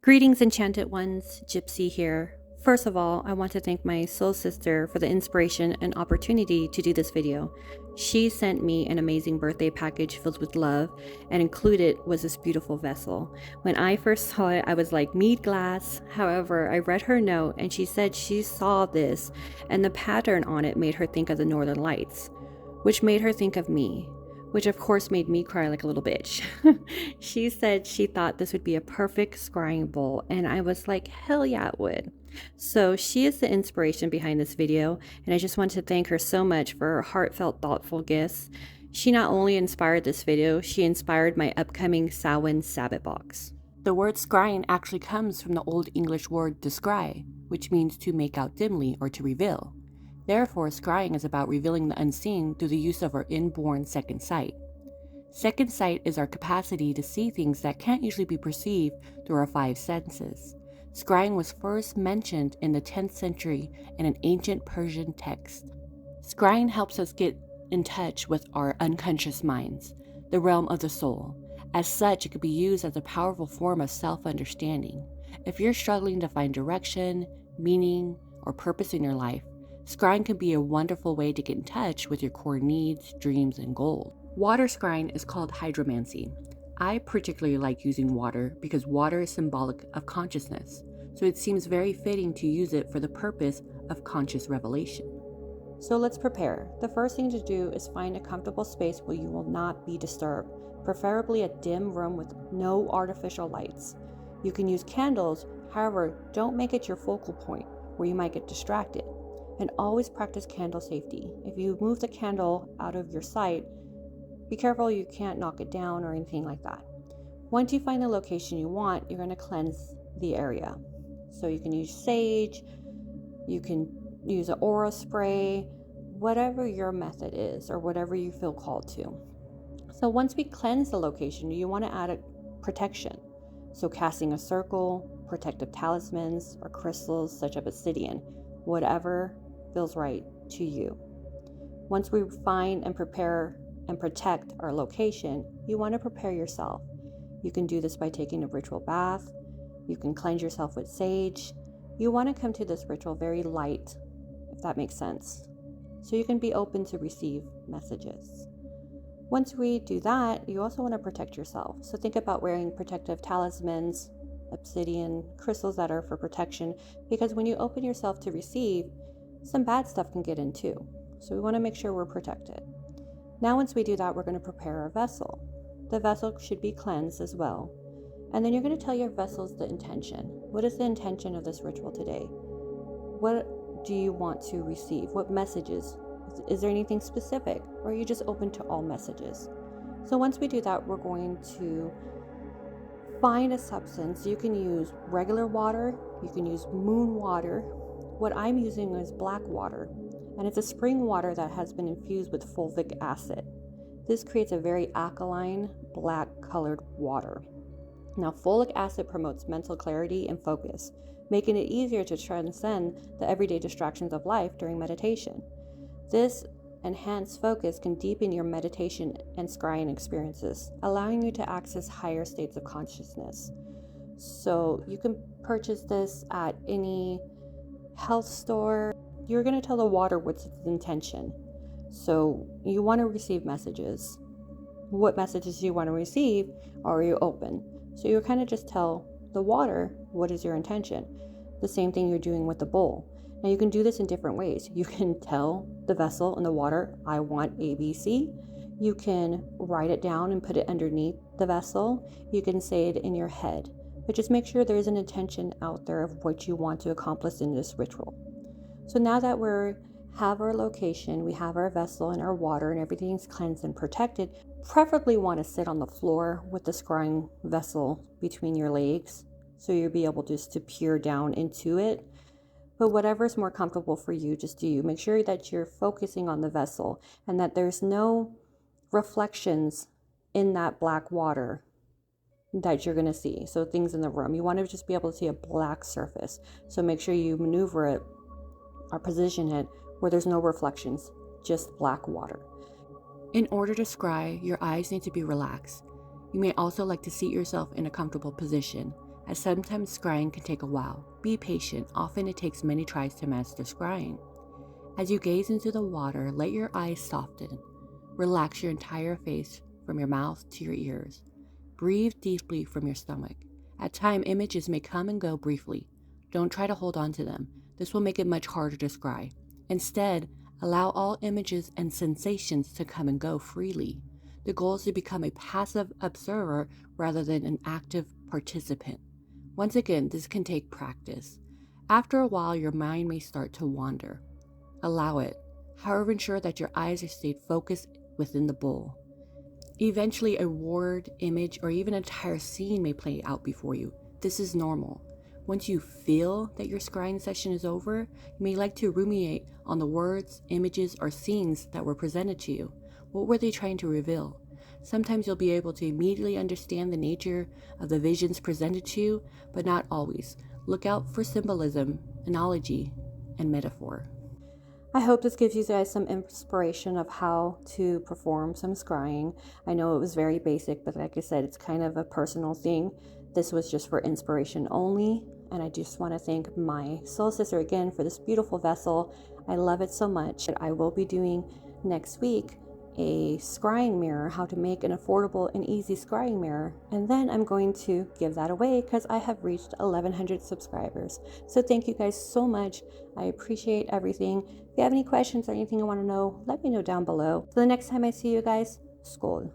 Greetings, enchanted ones, Gypsy here. First of all, I want to thank my soul sister for the inspiration and opportunity to do this video. She sent me an amazing birthday package filled with love, and included was this beautiful vessel. When I first saw it, I was like, mead glass. However, I read her note and she said she saw this and the pattern on it made her think of the Northern Lights, which made her think of me, which of course made me cry like a little bitch. She said she thought this would be a perfect scrying bowl, and I was like, hell yeah, it would. So she is the inspiration behind this video, and I just want to thank her so much for her heartfelt, thoughtful gifts. She not only inspired this video, she inspired my upcoming Samhain Sabbath box. The word scrying actually comes from the Old English word to scry, which means to make out dimly or to reveal. Therefore, scrying is about revealing the unseen through the use of our inborn second sight. Second sight is our capacity to see things that can't usually be perceived through our five senses. Scrying was first mentioned in the 10th century in an ancient Persian text. Scrying helps us get in touch with our unconscious minds, the realm of the soul. As such, it can be used as a powerful form of self-understanding. If you're struggling to find direction, meaning, or purpose in your life, scrying can be a wonderful way to get in touch with your core needs, dreams, and goals. Water scrying is called hydromancy. I particularly like using water because water is symbolic of consciousness, so it seems very fitting to use it for the purpose of conscious revelation. So let's prepare. The first thing to do is find a comfortable space where you will not be disturbed, preferably a dim room with no artificial lights. You can use candles, however, don't make it your focal point where you might get distracted. And always practice candle safety. If you move the candle out of your sight, be careful you can't knock it down or anything like that. Once you find the location you want, you're going to cleanse the area. So you can use sage, you can use an aura spray, whatever your method is or whatever you feel called to. So once we cleanse the location, you want to add a protection. So casting a circle, protective talismans, or crystals such as obsidian, whatever feels right to you. Once we find and prepare and protect our location, you want to prepare yourself. You can do this by taking a ritual bath. You can cleanse yourself with sage. You want to come to this ritual very light, if that makes sense, so you can be open to receive messages. Once we do that, you also want to protect yourself. So think about wearing protective talismans, obsidian, crystals that are for protection, because when you open yourself to receive, some bad stuff can get in too. So we want to make sure we're protected. Now once we do that, we're going to prepare our vessel. The vessel should be cleansed as well. And then you're going to tell your vessels the intention. What is the intention of this ritual today? What do you want to receive? What messages? Is there anything specific? Or are you just open to all messages? So once we do that, we're going to find a substance. You can use regular water. You can use moon water. What I'm using is black water, and it's a spring water that has been infused with fulvic acid. This creates a very alkaline, black colored water. Now, fulvic acid promotes mental clarity and focus, making it easier to transcend the everyday distractions of life during meditation. This enhanced focus can deepen your meditation and scrying experiences, allowing you to access higher states of consciousness. So you can purchase this at any health store. You're going to tell the water what's its intention. So you want to receive messages. What messages do you want to receive, or are you open? So you kind of just tell the water what is your intention. The same thing you're doing with the bowl. Now you can do this in different ways. You can tell the vessel and the water, I want ABC. You can write it down and put it underneath the vessel. You can say it in your head. But just make sure there's an intention out there of what you want to accomplish in this ritual. So now that we have our location, we have our vessel and our water and everything's cleansed and protected, preferably want to sit on the floor with the scrying vessel between your legs so you'll be able just to peer down into it. But whatever's more comfortable for you, just do you. Make sure that you're focusing on the vessel and that there's no reflections in that black water that you're going to see. So things in the room, you want to just be able to see a black surface. So make sure you maneuver it or position it where there's no reflections, just black water. In order to scry, your eyes need to be relaxed. You may also like to seat yourself in a comfortable position. as sometimes scrying can take a while. Be patient, often it takes many tries to master scrying. As you gaze into the water, let your eyes soften. Relax your entire face from your mouth to your ears. Breathe deeply from your stomach. At times, images may come and go briefly. Don't try to hold on to them. This will make it much harder to scry. Instead, allow all images and sensations to come and go freely. The goal is to become a passive observer rather than an active participant. Once again, this can take practice. After a while, your mind may start to wander. Allow it. However, ensure that your eyes are stayed focused within the bowl. Eventually, a word, image, or even an entire scene may play out before you. This is normal. Once you feel that your scrying session is over, you may like to ruminate on the words, images, or scenes that were presented to you. What were they trying to reveal? Sometimes you'll be able to immediately understand the nature of the visions presented to you, but not always. Look out for symbolism, analogy, and metaphor. I hope this gives you guys some inspiration of how to perform some scrying. I know it was very basic, but like I said, it's kind of a personal thing. This was just for inspiration only. And I just want to thank my soul sister again for this beautiful vessel. I love it so much. I will be doing next week a scrying mirror, how to make an affordable and easy scrying mirror. And then I'm going to give that away because I have reached 1,100 subscribers. So thank you guys so much. I appreciate everything. If you have any questions or anything you want to know, let me know down below. So the next time I see you guys, skål.